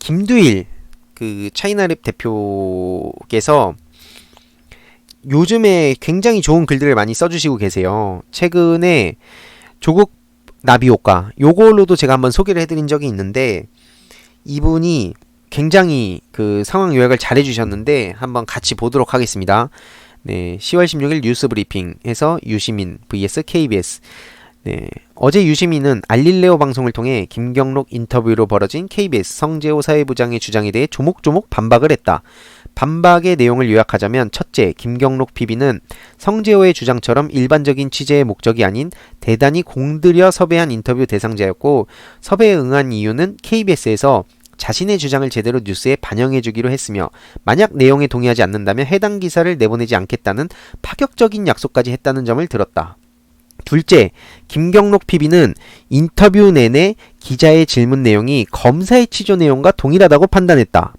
김두일 그 차이나랩 대표께서 요즘에 굉장히 좋은 글들을 많이 써주시고 계세요. 최근에 조국 나비 효과 요걸로도 제가 한번 소개를 해드린 적이 있는데, 이분이 굉장히 그 상황 요약을 잘 해주셨는데 한번 같이 보도록 하겠습니다. 네, 10월 16일 뉴스 브리핑에서 유시민 vs KBS. 네, 어제 유시민은 알릴레오 방송을 통해 김경록 인터뷰로 벌어진 KBS 성재호 사회부장의 주장에 대해 조목조목 반박을 했다. 반박의 내용을 요약하자면, 첫째, 김경록 PB는 성재호의 주장처럼 일반적인 취재의 목적이 아닌 대단히 공들여 섭외한 인터뷰 대상자였고, 섭외에 응한 이유는 KBS에서 자신의 주장을 제대로 뉴스에 반영해주기로 했으며, 만약 내용에 동의하지 않는다면 해당 기사를 내보내지 않겠다는 파격적인 약속까지 했다는 점을 들었다. 둘째, 김경록 PB는 인터뷰 내내 기자의 질문 내용이 검사의 취조 내용과 동일하다고 판단했다.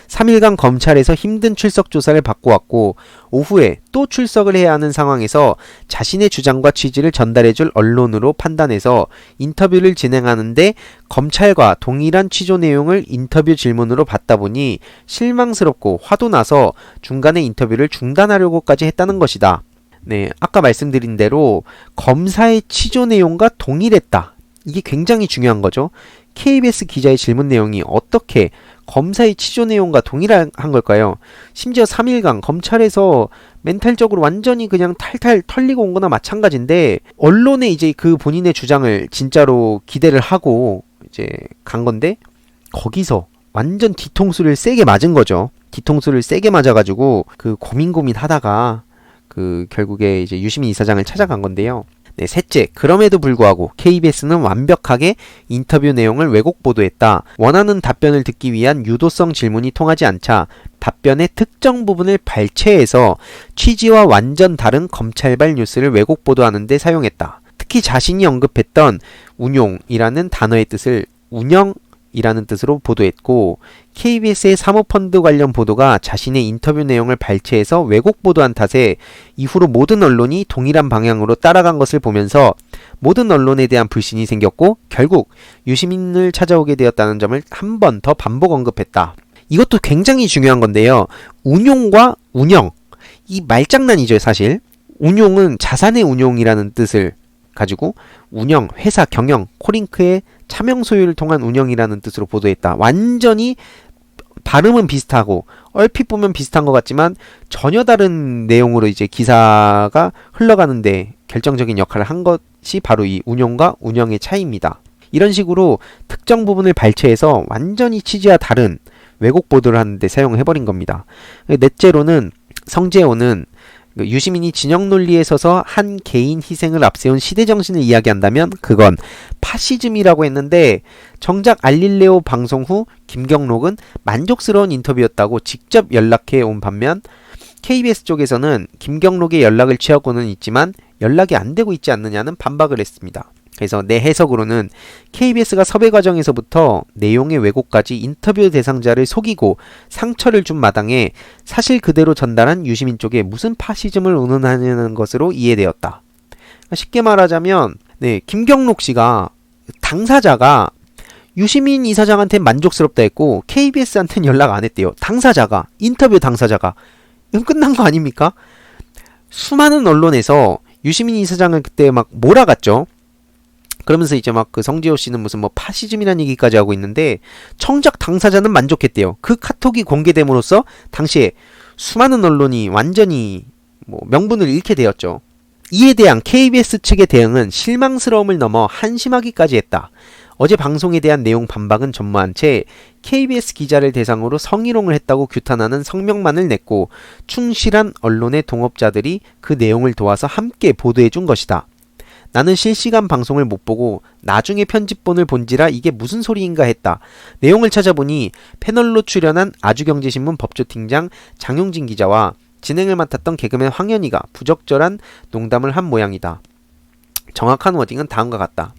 3일간 검찰에서 힘든 출석 조사를 받고 왔고 오후에 또 출석을 해야 하는 상황에서 자신의 주장과 취지를 전달해줄 언론으로 판단해서 인터뷰를 진행하는데 검찰과 동일한 취조 내용을 인터뷰 질문으로 받다 보니 실망스럽고 화도 나서 중간에 인터뷰를 중단하려고까지 했다는 것이다. 네, 아까 말씀드린 대로 검사의 취조 내용과 동일했다. 이게 굉장히 중요한 거죠. KBS 기자의 질문 내용이 어떻게 검사의 취조 내용과 동일한 걸까요? 심지어 3일간 검찰에서 멘탈적으로 완전히 그냥 탈탈 털리고 온 거나 마찬가지인데, 언론에 이제 그 본인의 주장을 진짜로 기대를 하고 이제 간 건데, 거기서 완전 뒤통수를 세게 맞은 거죠. 뒤통수를 세게 맞아가지고 그 고민 하다가 그 결국에 이제 유시민 이사장을 찾아간 건데요. 네, 셋째, 그럼에도 불구하고 KBS는 완벽하게 인터뷰 내용을 왜곡 보도했다. 원하는 답변을 듣기 위한 유도성 질문이 통하지 않자 답변의 특정 부분을 발췌해서 취지와 완전 다른 검찰발 뉴스를 왜곡 보도하는 데 사용했다. 특히 자신이 언급했던 운용이라는 단어의 뜻을 운영이라는 뜻으로 보도했고, KBS의 사모펀드 관련 보도가 자신의 인터뷰 내용을 발췌해서 왜곡 보도한 탓에 이후로 모든 언론이 동일한 방향으로 따라간 것을 보면서 모든 언론에 대한 불신이 생겼고 결국 유시민을 찾아오게 되었다는 점을 한 번 더 반복 언급했다. 이것도 굉장히 중요한 건데요. 운용과 운영, 이 말장난이죠 사실. 운용은 자산의 운용이라는 뜻을 가지고 운영, 회사, 경영, 코링크의 차명 소유를 통한 운영이라는 뜻으로 보도했다. 완전히 발음은 비슷하고 얼핏 보면 비슷한 것 같지만 전혀 다른 내용으로 이제 기사가 흘러가는데 결정적인 역할을 한 것이 바로 이 운용과 운영의 차이입니다. 이런 식으로 특정 부분을 발췌해서 완전히 취지와 다른 왜곡 보도를 하는데 사용해버린 겁니다. 넷째로는 성재호는 유시민이 진영 논리에 서서 한 개인 희생을 앞세운 시대정신을 이야기한다면 그건 파시즘이라고 했는데, 정작 알릴레오 방송 후 김경록은 만족스러운 인터뷰였다고 직접 연락해 온 반면 KBS 쪽에서는 김경록의 연락을 취하고는 있지만 연락이 안 되고 있지 않느냐는 반박을 했습니다. 그래서 내 해석으로는 KBS가 섭외 과정에서부터 내용의 왜곡까지 인터뷰 대상자를 속이고 상처를 준 마당에 사실 그대로 전달한 유시민 쪽에 무슨 파시즘을 운운하는 것으로 이해되었다. 쉽게 말하자면 네, 김경록 씨가 당사자가 유시민 이사장한테 만족스럽다 했고 KBS한테는 연락 안 했대요. 당사자가, 인터뷰 당사자가. 이건 끝난 거 아닙니까? 수많은 언론에서 유시민 이사장을 그때 막 몰아갔죠. 그러면서 이제 막 그 성재호 씨는 무슨 뭐 파시즘이라는 얘기까지 하고 있는데, 정작 당사자는 만족했대요. 그 카톡이 공개됨으로써 당시에 수많은 언론이 완전히 뭐 명분을 잃게 되었죠. 이에 대한 KBS 측의 대응은 실망스러움을 넘어 한심하기까지 했다. 어제 방송에 대한 내용 반박은 전무한 채 KBS 기자를 대상으로 성희롱을 했다고 규탄하는 성명만을 냈고, 충실한 언론의 동업자들이 그 내용을 도와서 함께 보도해준 것이다. 나는 실시간 방송을 못 보고 나중에 편집본을 본지라 이게 무슨 소리인가 했다. 내용을 찾아보니 패널로 출연한 아주경제신문 법조팀장 장용진 기자와 진행을 맡았던 개그맨 황현희가 부적절한 농담을 한 모양이다. 정확한 워딩은 다음과 같다.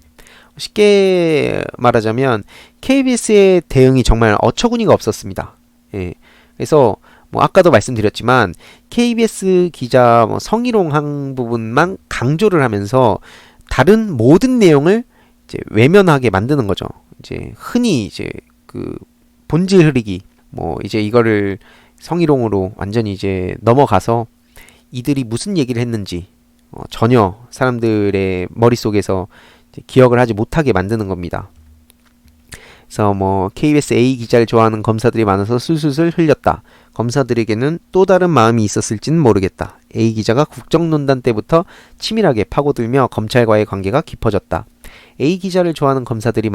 쉽게 말하자면 KBS의 대응이 정말 어처구니가 없었습니다. 예. 그래서 뭐 아까도 말씀드렸지만 KBS 기자 뭐 성희롱한 부분만 강조를 하면서 다른 모든 내용을 이제 외면하게 만드는 거죠. 이제 흔히 이제 그 본질 흐리기, 뭐 이제 이거를 성희롱으로 완전히 이제 넘어가서 이들이 무슨 얘기를 했는지 전혀 사람들의 머릿속에서 기억을 하지 못하게 만드는 겁니다. 그래서 뭐 KBS A 기자를 좋아하는 검사들이 많아서 술술술 흘렸다. 검사들에게는 또 다른 마음이 있었을지는 모르겠다. A 기자가 국정농단 때부터 치밀하게 파고들며 검찰과의 관계가 깊어졌다. A 기자를 좋아하는 검사들이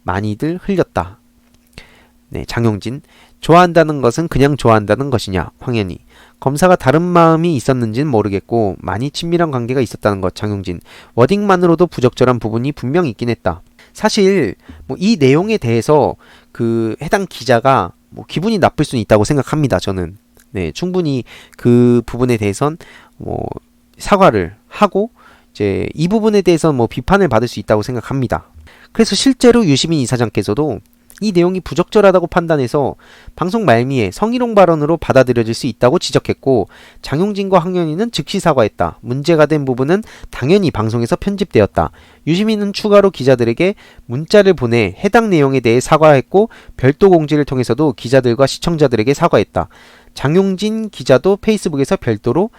많이들 흘렸다. 네, 장용진. 좋아한다는 것은 그냥 좋아한다는 것이냐? 황현희. 검사가 다른 마음이 있었는지는 모르겠고 많이 친밀한 관계가 있었다는 것. 장용진. 워딩만으로도 부적절한 부분이 분명 있긴 했다. 사실 뭐 이 내용에 대해서 그 해당 기자가 뭐 기분이 나쁠 수는 있다고 생각합니다. 저는 네, 충분히 그 부분에 대해선 뭐 사과를 하고 이제 이 부분에 대해서 뭐 비판을 받을 수 있다고 생각합니다. 그래서 실제로 유시민 이사장께서도 이 내용이 부적절하다고 판단해서 방송 말미에 성희롱 발언으로 받아들여질 수 있다고 지적했고, 장용진과 황현희는 즉시 사과했다. 문제가 된 부분은 당연히 방송에서 편집되었다. 유시민은 추가로 기자들에게 문자를 보내 해당 내용에 대해 사과했고 별도 공지를 통해서도 기자들과 시청자들에게 사과했다. 장용진 기자도 페이스북에서 별도로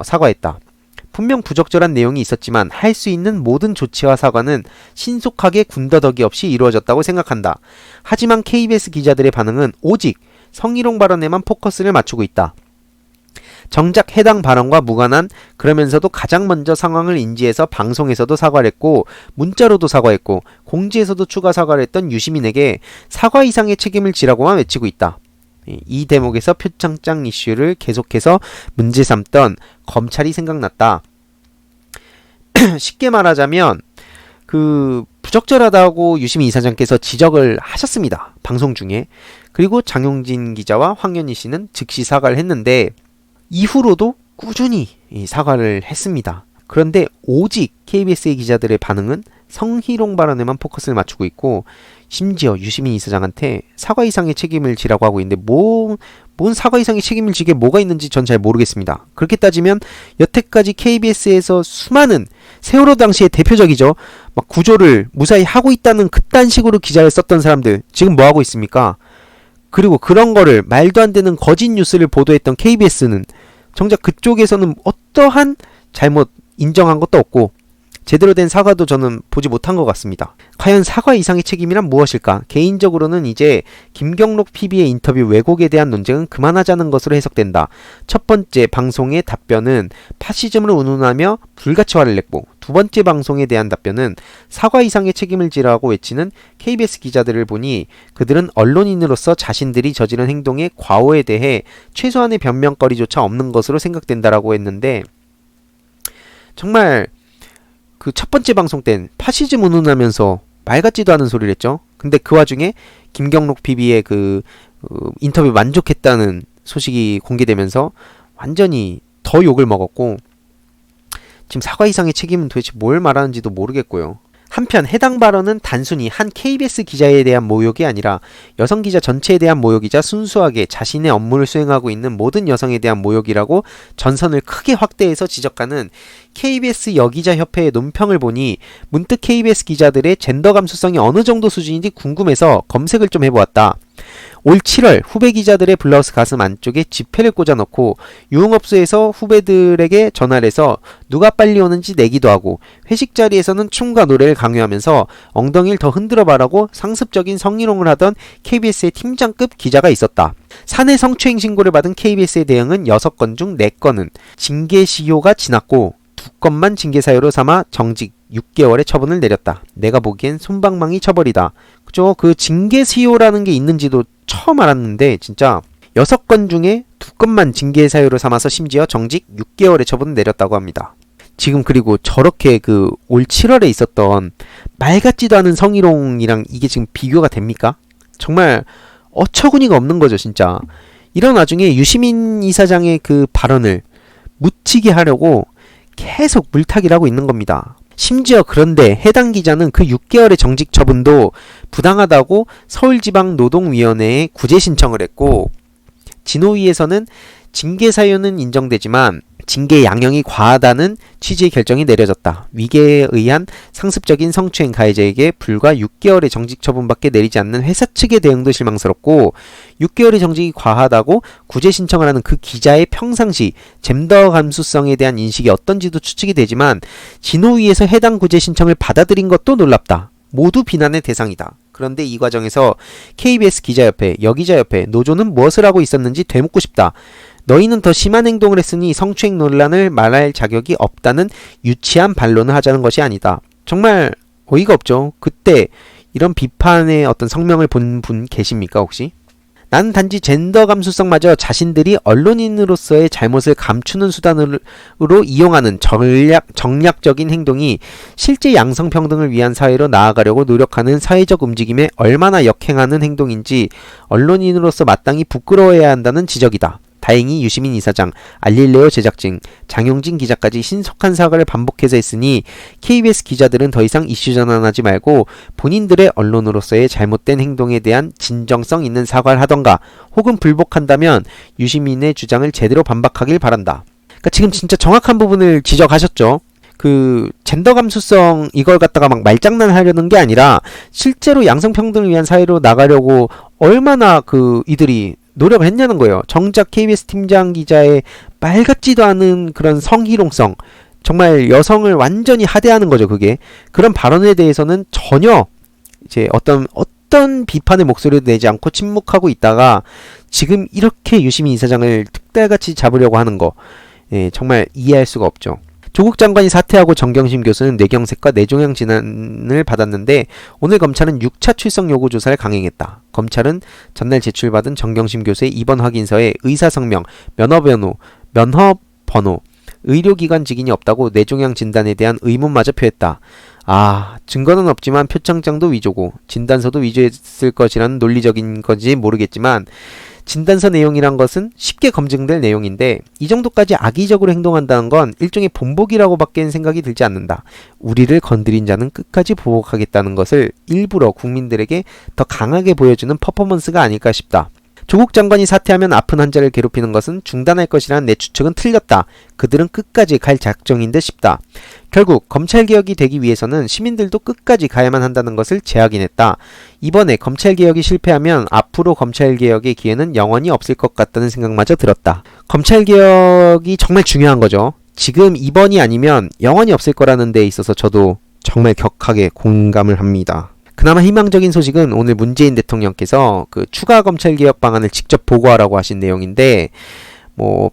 사과했다. 분명 부적절한 내용이 있었지만 할 수 있는 모든 조치와 사과는 신속하게 군더더기 없이 이루어졌다고 생각한다. 하지만 KBS 기자들의 반응은 오직 성희롱 발언에만 포커스를 맞추고 있다. 정작 해당 발언과 무관한, 그러면서도 가장 먼저 상황을 인지해서 방송에서도 사과를 했고 문자로도 사과했고 공지에서도 추가 사과를 했던 유시민에게 사과 이상의 책임을 지라고만 외치고 있다. 이 대목에서 표창장 이슈를 계속해서 문제 삼던 검찰이 생각났다. 쉽게 말하자면 그 부적절하다고 유시민 이사장께서 지적을 하셨습니다. 방송 중에. 그리고 장용진 기자와 황현희 씨는 즉시 사과를 했는데 이후로도 꾸준히 사과를 했습니다. 그런데 오직 KBS의 기자들의 반응은 성희롱 발언에만 포커스를 맞추고 있고, 심지어 유시민 이사장한테 사과 이상의 책임을 지라고 하고 있는데 뭔 사과 이상의 책임을 지게 뭐가 있는지 전 잘 모르겠습니다. 그렇게 따지면 여태까지 KBS에서 수많은, 세월호 당시에 대표적이죠, 막 구조를 무사히 하고 있다는 그딴 식으로 기사를 썼던 사람들 지금 뭐 하고 있습니까? 그리고 그런 거를 말도 안 되는 거짓 뉴스를 보도했던 KBS는 정작 그쪽에서는 어떠한 잘못 인정한 것도 없고 제대로 된 사과도 저는 보지 못한 것 같습니다. 과연 사과 이상의 책임이란 무엇일까? 개인적으로는 이제 김경록 PB의 인터뷰 왜곡에 대한 논쟁은 그만하자는 것으로 해석된다. 첫 번째 방송의 답변은 파시즘으로 운운하며 불가치 화를 냈고, 두 번째 방송에 대한 답변은 사과 이상의 책임을 지라고 외치는 KBS 기자들을 보니 그들은 언론인으로서 자신들이 저지른 행동의 과오에 대해 최소한의 변명거리조차 없는 것으로 생각된다라고 했는데, 정말 그 첫 번째 방송 땐 파시즘 운운하면서 말 같지도 않은 소리를 했죠. 근데 그 와중에 김경록 PB의 그 인터뷰 만족했다는 소식이 공개되면서 완전히 더 욕을 먹었고, 지금 사과 이상의 책임은 도대체 뭘 말하는지도 모르겠고요. 한편 해당 발언은 단순히 한 KBS 기자에 대한 모욕이 아니라 여성 기자 전체에 대한 모욕이자 순수하게 자신의 업무를 수행하고 있는 모든 여성에 대한 모욕이라고 전선을 크게 확대해서 지적하는 KBS 여기자 협회의 논평을 보니 문득 KBS 기자들의 젠더 감수성이 어느 정도 수준인지 궁금해서 검색을 좀 해보았다. 올 7월 후배 기자들의 블라우스 가슴 안쪽에 지폐를 꽂아놓고 유흥업소에서 후배들에게 전화를 해서 누가 빨리 오는지 내기도 하고, 회식 자리에서는 춤과 노래를 강요하면서 엉덩이를 더 흔들어봐라고 상습적인 성희롱을 하던 KBS의 팀장급 기자가 있었다. 사내 성추행 신고를 받은 KBS의 대응은 6건 중 4건은 징계 시효가 지났고 2건만 징계 사유로 삼아 정직 6개월의 처분을 내렸다. 내가 보기엔 솜방망이 처벌이다. 그죠? 그 징계 시효라는 게 있는지도 처음 알았는데 진짜 6건 중에 2건만 징계 사유로 삼아서 심지어 정직 6개월의 처분을 내렸다고 합니다. 지금 그리고 저렇게 그 올 7월에 있었던 말 같지도 않은 성희롱이랑 이게 지금 비교가 됩니까? 정말 어처구니가 없는 거죠, 진짜. 이런 와중에 유시민 이사장의 그 발언을 묻히게 하려고 계속 물타기를 하고 있는 겁니다. 심지어 그런데 해당 기자는 그 6개월의 정직 처분도 부당하다고 서울지방노동위원회에 구제 신청을 했고, 진호위에서는 징계 사유는 인정되지만 징계 양형이 과하다는 취지의 결정이 내려졌다. 위계에 의한 상습적인 성추행 가해자에게 불과 6개월의 정직 처분밖에 내리지 않는 회사 측의 대응도 실망스럽고 6개월의 정직이 과하다고 구제 신청을 하는 그 기자의 평상시 젠더 감수성에 대한 인식이 어떤지도 추측이 되지만 진호위에서 해당 구제 신청을 받아들인 것도 놀랍다. 모두 비난의 대상이다. 그런데 이 과정에서 KBS 기자협회, 여기자협회, 노조는 무엇을 하고 있었는지 되묻고 싶다. 너희는 더 심한 행동을 했으니 성추행 논란을 말할 자격이 없다는 유치한 반론을 하자는 것이 아니다. 정말 어이가 없죠. 그때 이런 비판의 어떤 성명을 본 분 계십니까 혹시? 나는 단지 젠더 감수성마저 자신들이 언론인으로서의 잘못을 감추는 수단으로 이용하는 정략적인 행동이 실제 양성평등을 위한 사회로 나아가려고 노력하는 사회적 움직임에 얼마나 역행하는 행동인지 언론인으로서 마땅히 부끄러워해야 한다는 지적이다. 다행히 유시민 이사장, 알릴레오 제작진, 장용진 기자까지 신속한 사과를 반복해서 했으니 KBS 기자들은 더 이상 이슈 전환하지 말고 본인들의 언론으로서의 잘못된 행동에 대한 진정성 있는 사과를 하던가 혹은 불복한다면 유시민의 주장을 제대로 반박하길 바란다. 그러니까 지금 진짜 정확한 부분을 지적하셨죠. 그 젠더 감수성 이걸 갖다가 막 말장난하려는 게 아니라 실제로 양성평등을 위한 사회로 나가려고 얼마나 그 이들이 노력을 했냐는 거예요. 정작 KBS 팀장 기자의 말 같지도 않은 그런 성희롱성, 정말 여성을 완전히 하대하는 거죠. 그게 그런 발언에 대해서는 전혀 이제 어떤 비판의 목소리도 내지 않고 침묵하고 있다가 지금 이렇게 유시민 이사장을 특달같이 잡으려고 하는 거, 정말 이해할 수가 없죠. 조국 장관이 사퇴하고 정경심 교수는 뇌경색과 뇌종양 진단을 받았는데 오늘 검찰은 6차 출석 요구 조사를 강행했다. 검찰은 전날 제출받은 정경심 교수의 입원 확인서에 의사성명, 면허번호, 의료기관 직인이 없다고 뇌종양 진단에 대한 의문마저 표했다. 증거는 없지만 표창장도 위조고 진단서도 위조했을 것이라는 논리적인 건지 모르겠지만 진단서 내용이란 것은 쉽게 검증될 내용인데 이 정도까지 악의적으로 행동한다는 건 일종의 본보기라고 밖엔 생각이 들지 않는다. 우리를 건드린 자는 끝까지 보복하겠다는 것을 일부러 국민들에게 더 강하게 보여주는 퍼포먼스가 아닐까 싶다. 조국 장관이 사퇴하면 아픈 환자를 괴롭히는 것은 중단할 것이라는 내 추측은 틀렸다. 그들은 끝까지 갈 작정인 듯 싶다. 결국 검찰개혁이 되기 위해서는 시민들도 끝까지 가야만 한다는 것을 재확인했다. 이번에 검찰개혁이 실패하면 앞으로 검찰개혁의 기회는 영원히 없을 것 같다는 생각마저 들었다. 검찰개혁이 정말 중요한 거죠. 지금 이번이 아니면 영원히 없을 거라는 데 있어서 저도 정말 격하게 공감을 합니다. 그나마 희망적인 소식은 오늘 문재인 대통령께서 그 추가 검찰개혁 방안을 직접 보고하라고 하신 내용인데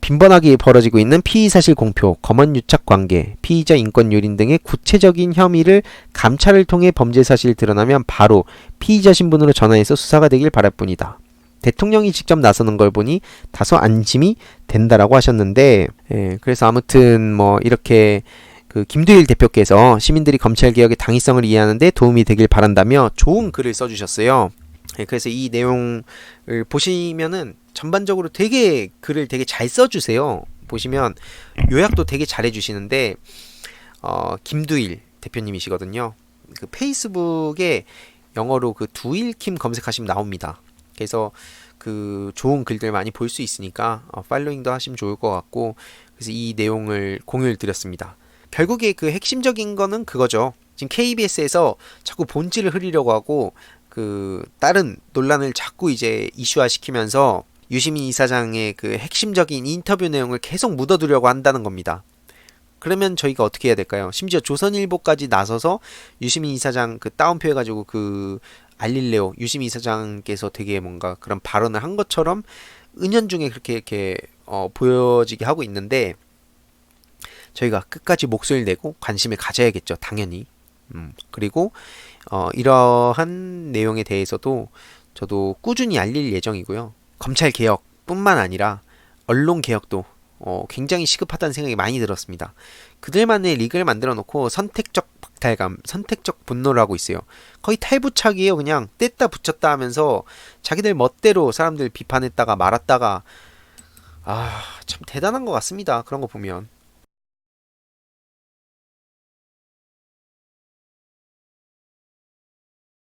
빈번하게 벌어지고 있는 피의사실 공표, 검언유착 관계, 피의자 인권 유린 등의 구체적인 혐의를 감찰을 통해 범죄 사실이 드러나면 바로 피의자 신분으로 전환해서 수사가 되길 바랄 뿐이다. 대통령이 직접 나서는 걸 보니 다소 안심이 된다라고 하셨는데, 그래서 아무튼 이렇게 그 김두일 대표께서 시민들이 검찰개혁의 당위성을 이해하는데 도움이 되길 바란다며 좋은 글을 써주셨어요. 그래서 이 내용을 보시면은 전반적으로 되게 글을 되게 잘 써주세요. 보시면 요약도 되게 잘 해주시는데 김두일 대표님이시거든요. 그 페이스북에 영어로 그 두일킴 검색하시면 나옵니다. 그래서 그 좋은 글들 많이 볼 수 있으니까 팔로잉도 하시면 좋을 것 같고, 그래서 이 내용을 공유를 드렸습니다. 결국에 그 핵심적인 거는 그거죠. 지금 KBS에서 자꾸 본질을 흐리려고 하고 그 다른 논란을 자꾸 이제 이슈화 시키면서 유시민 이사장의 그 핵심적인 인터뷰 내용을 계속 묻어두려고 한다는 겁니다. 그러면 저희가 어떻게 해야 될까요? 심지어 조선일보까지 나서서 유시민 이사장 그 따옴표 해가지고 그 알릴레오 유시민 이사장께서 되게 뭔가 그런 발언을 한 것처럼 은연중에 그렇게 이렇게 보여지게 하고 있는데, 저희가 끝까지 목소리를 내고 관심을 가져야겠죠. 당연히. 그리고 이러한 내용에 대해서도 저도 꾸준히 알릴 예정이고요. 검찰개혁뿐만 아니라 언론개혁도 굉장히 시급하다는 생각이 많이 들었습니다. 그들만의 리그를 만들어 놓고 선택적 박탈감, 선택적 분노를 하고 있어요. 거의 탈부착이에요. 그냥 뗐다 붙였다 하면서 자기들 멋대로 사람들 비판했다가 말았다가 참 대단한 것 같습니다. 그런 거 보면.